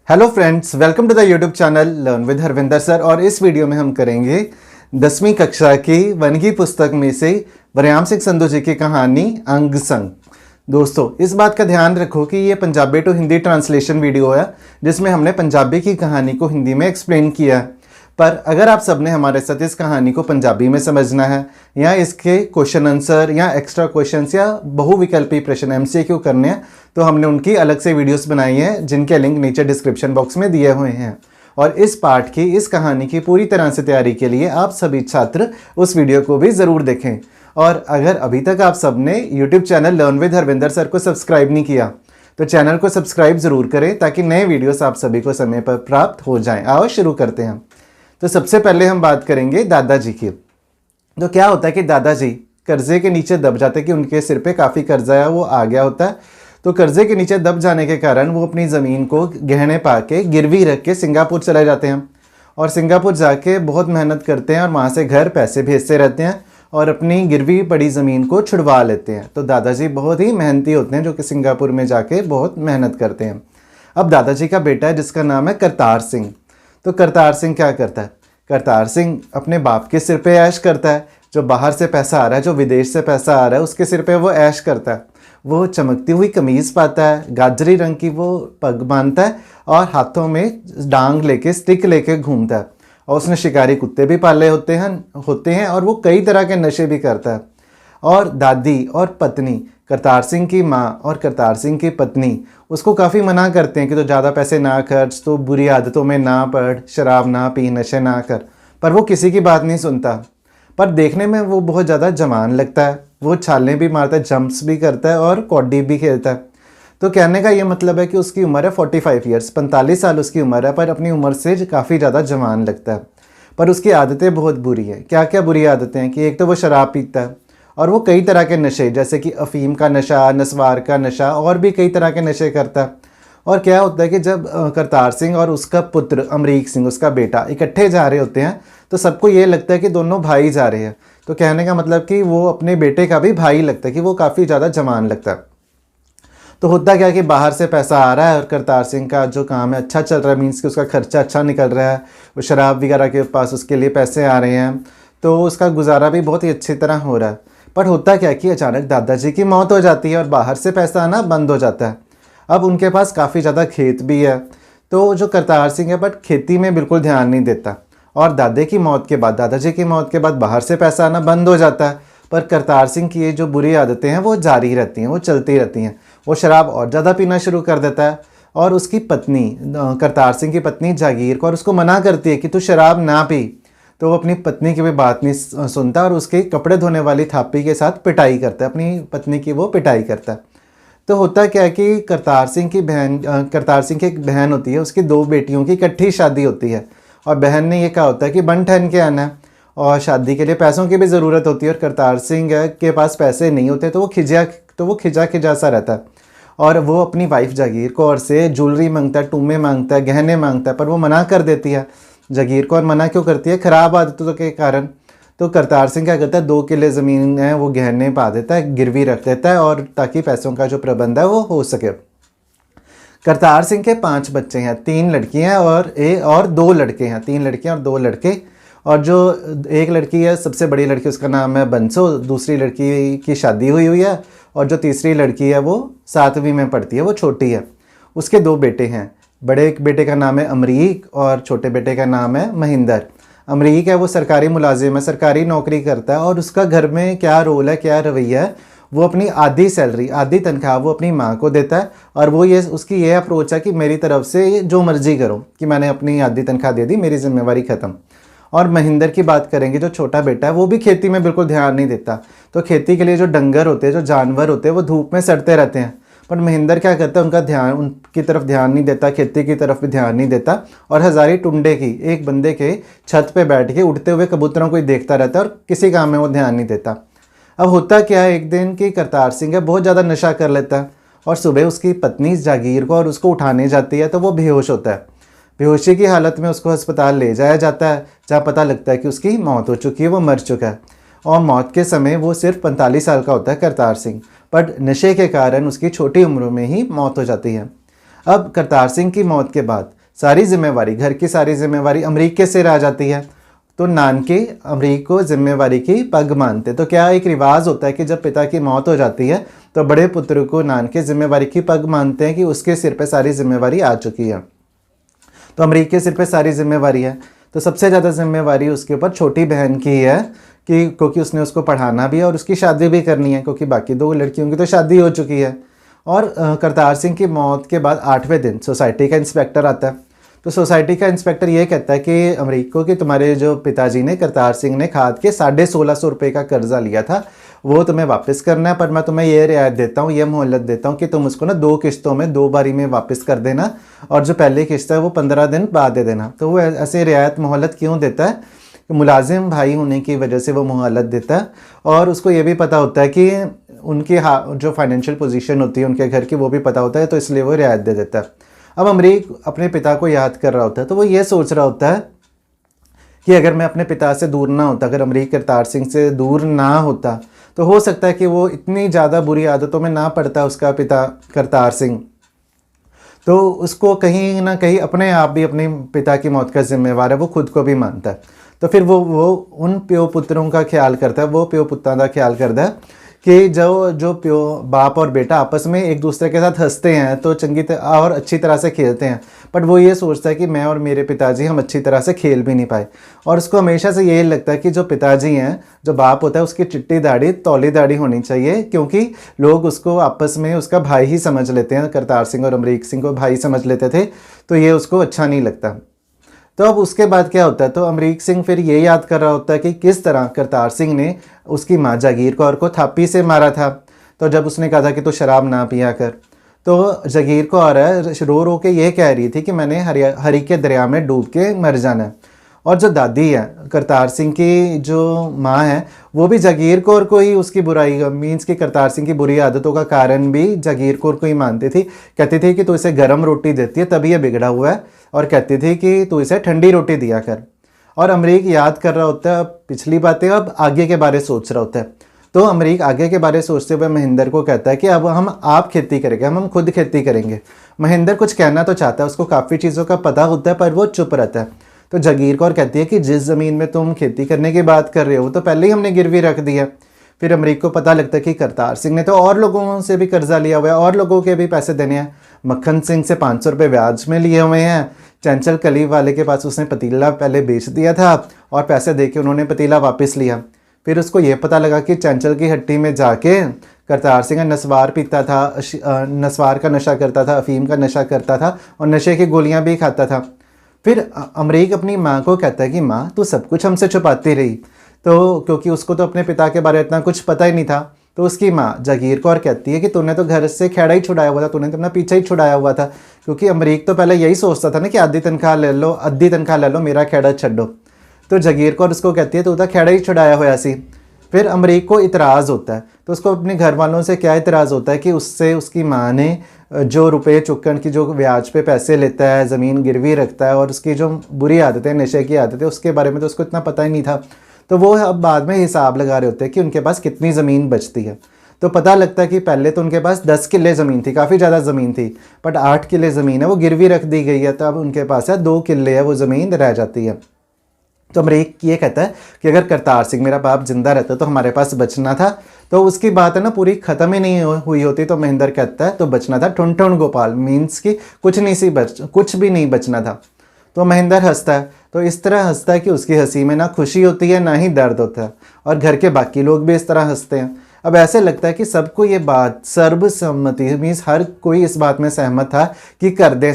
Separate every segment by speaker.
Speaker 1: Hello friends, welcome to the YouTube channel learn with Harvinder sir. और इस video में हम करेंगे 10वीं कक्षा की वनगी पुस्तक में से वरयाम सिंह संधू जी की कहानी अंग संग। दोस्तों, इस बात का ध्यान रखो कि ये Punjabi to Hindi translation video है जिसमें हमने पंजाबी की कहानी को हिंदी में एक्सप्लेन किया है। पर अगर आप सबने हमारे साथ इस कहानी को पंजाबी में समझना है या इसके क्वेश्चन आंसर या एक्स्ट्रा क्वेश्चंस या बहुविकल्पी प्रश्न एमसीक्यू करने हैं तो हमने उनकी अलग से वीडियोस बनाई हैं जिनके लिंक नीचे डिस्क्रिप्शन बॉक्स में दिए हुए हैं। और इस पाठ की, इस कहानी की पूरी तरह से तैयारी के लिए आप सभी छात्र उस वीडियो को भी ज़रूर देखें। और अगर अभी तक आप सबने YouTube channel learn with Harvinder sir को सब्सक्राइब नहीं किया तो चैनल को सब्सक्राइब ज़रूर करें ताकि नए वीडियोस आप सभी को समय पर प्राप्त हो जाएं। आओ शुरू करते हैं। तो सबसे पहले हम बात करेंगे दादाजी की। तो क्या होता है कि दादाजी कर्जे के नीचे दब जाते हैं कि उनके सिर पे काफ़ी कर्जा है वो आ गया होता है। तो कर्जे के नीचे दब जाने के कारण वो अपनी ज़मीन को गहने पा के गिरवी रख के सिंगापुर चले जाते हैं और सिंगापुर जाके बहुत मेहनत करते हैं और वहाँ से घर पैसे भेजते रहते हैं और अपनी गिरवी पड़ी ज़मीन को छुड़वा लेते हैं। तो दादाजी बहुत ही मेहनती होते हैं जो कि सिंगापुर में जाके बहुत मेहनत करते हैं। अब दादाजी का बेटा है जिसका नाम है करतार सिंह। तो करतार सिंह क्या करता है? करतार सिंह अपने बाप के सिर पे ऐश करता है। जो बाहर से पैसा आ रहा है, जो विदेश से पैसा आ रहा है, उसके सिर पे वो ऐश करता है। वो चमकती हुई कमीज़ पाता है, गाजरी रंग की वो पग बांधता है और हाथों में डांग लेके, स्टिक लेके घूमता है। और उसने शिकारी कुत्ते भी पाले होते हैं और वो कई तरह के नशे भी करता है। और दादी और पत्नी, करतार सिंह की माँ और करतार सिंह की पत्नी उसको काफ़ी मना करते हैं कि तो ज़्यादा पैसे ना खर्च, तो बुरी आदतों में ना पड़, शराब ना पी, नशे ना कर। पर वो किसी की बात नहीं सुनता। पर देखने में वो बहुत ज़्यादा जवान लगता है। वो छालें भी मारता है, जंप्स भी करता है और कौडी भी खेलता है। तो कहने का ये मतलब है कि उसकी उम्र है 45 ईयर्स, 45 साल उसकी उम्र है, पर अपनी उम्र से काफ़ी ज़्यादा जवान लगता है। पर उसकी आदतें बहुत बुरी हैं। क्या क्या बुरी आदतें हैं कि एक तो वो शराब पीता है और वो कई तरह के नशे जैसे कि अफीम का नशा, नस्वार का नशा और भी कई तरह के नशे करता है। और क्या होता है कि जब करतार सिंह और उसका पुत्र अमरीक सिंह, उसका बेटा, इकट्ठे जा रहे होते हैं तो सबको ये लगता है कि दोनों भाई जा रहे हैं। तो कहने का मतलब कि वो अपने बेटे का भी भाई लगता है कि वो काफ़ी ज़्यादा जवान लगता है। तो होता क्या है कि बाहर से पैसा आ रहा है और करतार सिंह का जो काम है अच्छा चल रहा है, मीन्स कि उसका खर्चा अच्छा निकल रहा है, वो शराब वगैरह के पास उसके लिए पैसे आ रहे हैं, तो उसका गुजारा भी बहुत ही अच्छी तरह हो रहा है। पर होता क्या कि अचानक दादाजी की मौत हो जाती है और बाहर से पैसा आना बंद हो जाता है। अब उनके पास काफ़ी ज़्यादा खेत भी है। तो जो करतार सिंह है बट खेती में बिल्कुल ध्यान नहीं देता और दादाजी की मौत के बाद बाहर से पैसा आना बंद हो जाता है। पर करतार सिंह की ये जो बुरी आदतें हैं वो जारी रहती हैं, वो चलती रहती हैं। वो शराब और ज़्यादा पीना शुरू कर देता है और उसकी पत्नी, करतार सिंह की पत्नी जागीर कौर, उसको मना करती है कि तू शराब ना पी। तो वो अपनी पत्नी की भी बात नहीं सुनता और उसके कपड़े धोने वाली थापी के साथ पिटाई करता है, अपनी पत्नी की वो पिटाई करता है। तो होता क्या है कि करतार सिंह की एक बहन होती है, उसकी 2 बेटियों की इकट्ठी शादी होती है और बहन ने ये कहा होता है कि बन ठन के आना है और शादी के लिए पैसों की भी ज़रूरत होती है और करतार सिंह के पास पैसे नहीं होते। तो वो खिजा सा रहता है और वो अपनी वाइफ जागीर कौर से ज्वेलरी मांगता है, टूमे मांगता है, गहने मांगता है, पर वो मना कर देती है। जागीर कौर मना क्यों करती है? खराब आदतों के कारण। तो करतार सिंह क्या करता है, 2 किले ज़मीन है वो गहने पा देता है, गिरवी रख देता है और ताकि पैसों का जो प्रबंध है वो हो सके। करतार सिंह के 5 बच्चे हैं, 3 लड़कियां और 2 लड़के हैं, 3 लड़कियां और 2 लड़के। और जो एक लड़की है, सबसे बड़ी लड़की, उसका नाम है बंसो। दूसरी लड़की की शादी हुई है और जो तीसरी लड़की है वो 7वीं में पढ़ती है, वो छोटी है। उसके 2 बेटे हैं, बड़े बेटे का नाम है अमरीक और छोटे बेटे का नाम है महिंदर। अमरीक है वो सरकारी मुलाजिम है, सरकारी नौकरी करता है और उसका घर में क्या रोल है, क्या रवैया है, वो अपनी आधी सैलरी, आधी तनख्वाह वो अपनी माँ को देता है और वो उसकी ये अप्रोच है कि मेरी तरफ से जो मर्जी करो, कि मैंने अपनी आधी तनख्वाह दे दी, मेरी जिम्मेवारी ख़त्म। और महिंदर की बात करेंगे, जो छोटा बेटा है, वो भी खेती में बिल्कुल ध्यान नहीं देता। तो खेती के लिए जो डंगर होते हैं, जो जानवर होते हैं, वो धूप में सड़ते रहते हैं। पर महिंदर क्या करता है, उनकी तरफ ध्यान नहीं देता, खेती की तरफ भी ध्यान नहीं देता और हज़ारी टुंडे की एक बंदे के छत पे बैठ के उड़ते हुए कबूतरों को ही देखता रहता है और किसी काम में वो ध्यान नहीं देता। अब होता क्या है, एक दिन की करतार सिंह है बहुत ज़्यादा नशा कर लेता है और सुबह उसकी पत्नी जागीर को और उसको उठाने जाती है तो वो बेहोश होता है। बेहोशी की हालत में उसको अस्पताल ले जाया जाता है जहाँ पता लगता है कि उसकी मौत हो चुकी है, वो मर चुका है। और मौत के समय वो सिर्फ 45 साल का होता है करतार सिंह, पर नशे के कारण उसकी छोटी उम्र में ही मौत हो जाती है। अब करतार सिंह की मौत के बाद सारी जिम्मेवारी, घर की सारी जिम्मेवारी अमरीक के सिर आ जाती है। तो नानके अमरीक को जिम्मेवारी की पग मानते। तो क्या एक रिवाज होता है कि जब पिता की मौत हो जाती है तो बड़े पुत्र को नानके जिम्मेवारी की पग मानते हैं कि उसके सिर पे सारी जिम्मेवारी आ चुकी है। तो अमरीक के सिर पे सारी जिम्मेवारी है, तो सबसे ज़्यादा जिम्मेवारी उसके ऊपर छोटी बहन की है कि क्योंकि उसने उसको पढ़ाना भी है और उसकी शादी भी करनी है, क्योंकि बाकी 2 लड़कियों की तो शादी हो चुकी है। और करतार सिंह की मौत के बाद 8वें दिन सोसाइटी का इंस्पेक्टर आता है। तो सोसाइटी का इंस्पेक्टर ये कहता है कि अमरीक को कि तुम्हारे जो पिताजी ने, करतार सिंह ने, खाद के 1650 रुपये का कर्जा लिया था, वो तुम्हें वापस करना है, पर मैं तुम्हें ये रियायत देता हूँ, ये मोहलत देता हूँ कि तुम उसको ना 2 किस्तों में 2 बारी में वापस कर देना, और जो पहली किस्त है वो 15 दिन बाद दे देना। तो वो ऐसे रियायत मोहलत क्यों देता है? मुलाजिम भाई होने की वजह से वो मोहलत देता है, और उसको ये भी पता होता है कि उनकी जो फाइनेंशियल पोजीशन होती है उनके घर की, वो भी पता होता है, तो इसलिए वो रियायत दे देता है। अब अमरीक अपने पिता को याद कर रहा होता है, तो वो ये सोच रहा होता है कि अगर मैं अपने पिता से दूर ना होता, अगर अमरीक करतार सिंह से दूर ना होता, तो हो सकता है कि वो इतनी ज़्यादा बुरी आदतों में ना पड़ता उसका पिता करतार सिंह, तो उसको कहीं ना कहीं अपने आप भी अपने पिता की मौत का जिम्मेवार है, वो खुद को भी मानता है। तो फिर वो उन प्यो पुत्रों का ख्याल करता है, वो प्यो पुत्रों का ख्याल करता है कि जो प्यो बाप और बेटा आपस में एक दूसरे के साथ हंसते हैं तो चंगी तरह और अच्छी तरह से खेलते हैं, बट वो ये सोचता है कि मैं और मेरे पिताजी हम अच्छी तरह से खेल भी नहीं पाए। और उसको हमेशा से यही लगता है कि जो पिताजी हैं, जो बाप होता है, उसकी चिट्टी दाढ़ी तौली दाढ़ी होनी चाहिए, क्योंकि लोग उसको आपस में उसका भाई ही समझ लेते हैं। करतार सिंह और अमरीक सिंह को भाई समझ लेते थे, तो ये उसको अच्छा नहीं लगता। तो अब उसके बाद क्या होता है, तो अमरीक सिंह फिर ये याद कर रहा होता है कि किस तरह करतार सिंह ने उसकी माँ जागीर कौर को थापी से मारा था। तो जब उसने कहा था कि तू शराब ना पिया कर, तो जागीर कौर रो रो के ये कह रही थी कि मैंने हरी के दरिया में डूब के मर जाना है। और जो दादी है करतार सिंह की, जो माँ है, वो भी जागीर कौर को ही उसकी बुराई मीन्स कि करतार सिंह की बुरी आदतों का कारण भी जागीर कौर को ही मानती थी। कहती थी कि तू इसे गर्म रोटी देती है तभी ये बिगड़ा हुआ है, और कहती थी कि तू इसे ठंडी रोटी दिया कर। और अमरीक याद कर रहा होता है पिछली बातें, अब आगे के बारे सोच रहा होता है। तो अमरीक आगे के बारे सोचते हुए महेंद्र को कहता है कि अब आप खेती करेंगे, हम खुद खेती करेंगे। महेंद्र कुछ कहना तो चाहता है, उसको काफ़ी चीज़ों का पता होता है, पर वो चुप रहता है। तो जागीर कौर कहती है कि जिस ज़मीन में तुम खेती करने की बात कर रहे हो तो पहले ही हमने गिरवी रख दिया। फिर अमरीक को पता लगता है कि करतार सिंह ने तो और लोगों से भी कर्जा लिया हुआ है, और लोगों के भी पैसे देने हैं। मक्खन सिंह से 500 रुपये ब्याज में लिए हुए हैं। चंचल कली वाले के पास उसने पतीला पहले बेच दिया था और पैसे दे के उन्होंने पतीला वापस लिया। फिर उसको ये पता लगा कि चंचल की हट्टी में जाके करतार सिंह नस्वार पीता था, नस्वार का नशा करता था, अफीम का नशा करता था और नशे की गोलियां भी खाता था। फिर अमरीक अपनी माँ को कहता है कि माँ तू सब कुछ हमसे छुपाती रही, तो क्योंकि उसको तो अपने पिता के बारे में इतना कुछ पता ही नहीं था। तो उसकी माँ जागीर कौर कहती है कि तूने तो घर से खेड़ा ही छुड़ाया हुआ था, तूने तो अपना पीछे ही छुड़ाया हुआ था, क्योंकि अमरीक तो पहले यही सोचता था ना कि आधी तनख्वाह ले लो मेरा खेड़ा छड्डो। तो जागीर कौर उसको कहती है तू तो खेड़ा ही छुड़ाया हुआ सी। फिर अमरीक को इतराज़ होता है, तो उसको अपने घर वालों से क्या इतराज़ होता है कि उससे उसकी माँ ने जो रुपए चुक्कन की जो ब्याज पे पैसे लेता है, ज़मीन गिरवी रखता है, और उसकी जो बुरी आदतें, नशे की आदतें, उसके बारे में तो उसको इतना पता ही नहीं था। तो वो अब बाद में हिसाब लगा रहे होते हैं कि उनके पास कितनी ज़मीन बचती है। तो पता लगता है कि पहले तो उनके पास 10 किले ज़मीन थी, काफ़ी ज़्यादा ज़मीन थी, बट 8 किले ज़मीन है वो गिरवी रख दी गई है, तो अब उनके पास है 2 किले है वो ज़मीन रह जाती है। तो अमरीक ये कहता है कि अगर करतार सिंह मेरा बाप जिंदा रहता तो हमारे पास बचना था। तो उसकी बात है ना पूरी ख़त्म ही नहीं हुई होती। तो महेंद्र कहता है तो बचना था ठुन गोपाल, मीन्स कि कुछ भी नहीं बचना था। तो महेंद्र हंसता है, तो इस तरह हंसता है कि उसकी हंसी में ना खुशी होती है ना ही दर्द होता है, और घर के बाकी लोग भी इस तरह हंसते हैं। अब ऐसे लगता है कि सबको ये बात सर्वसम्मति, मीन्स हर कोई इस बात में सहमत था कि करदा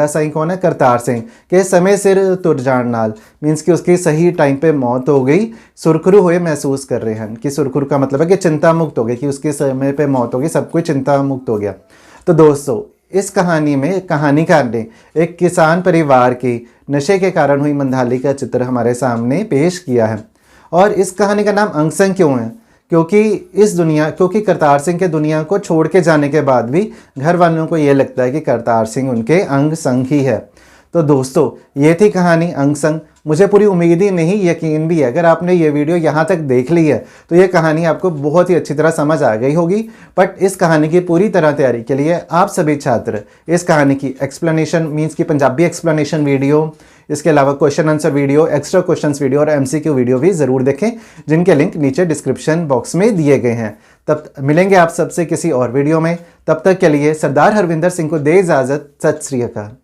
Speaker 1: साईं कौन है, करतार सिंह के समय सिर तुर जान नाल, मीन्स कि उसकी सही टाइम पे मौत हो गई। सुरखरू हुए महसूस कर रहे हैं कि सुरखरू का मतलब है कि चिंता मुक्त हो गई, कि उसके समय पे मौत हो गई, सब कोई चिंता मुक्त हो गया। तो दोस्तों इस कहानी में कहानीकार ने एक किसान परिवार की नशे के कारण हुई मंदहाली का चित्र हमारे सामने पेश किया है। और इस कहानी का नाम अंग संग क्यों है, क्योंकि करतार सिंह के दुनिया को छोड़ के जाने के बाद भी घर वालों को ये लगता है कि करतार सिंह उनके अंग संग ही है। तो दोस्तों ये थी कहानी अंग संग। मुझे पूरी उम्मीद ही नहीं, यकीन भी है, अगर आपने ये वीडियो यहाँ तक देख ली है तो ये कहानी आपको बहुत ही अच्छी तरह समझ आ गई होगी। बट इस कहानी की पूरी तरह तैयारी के लिए आप सभी छात्र इस कहानी की एक्सप्लेनेशन मीन्स की पंजाबी एक्सप्लेनेशन वीडियो, इसके अलावा question answer video, extra questions video और MCQ वीडियो भी ज़रूर देखें, जिनके लिंक नीचे डिस्क्रिप्शन बॉक्स में दिए गए हैं। तब मिलेंगे आप सबसे किसी और वीडियो में, तब तक के लिए सरदार हरविंदर सिंह को दे इजाज़त। सत श्री अकाल।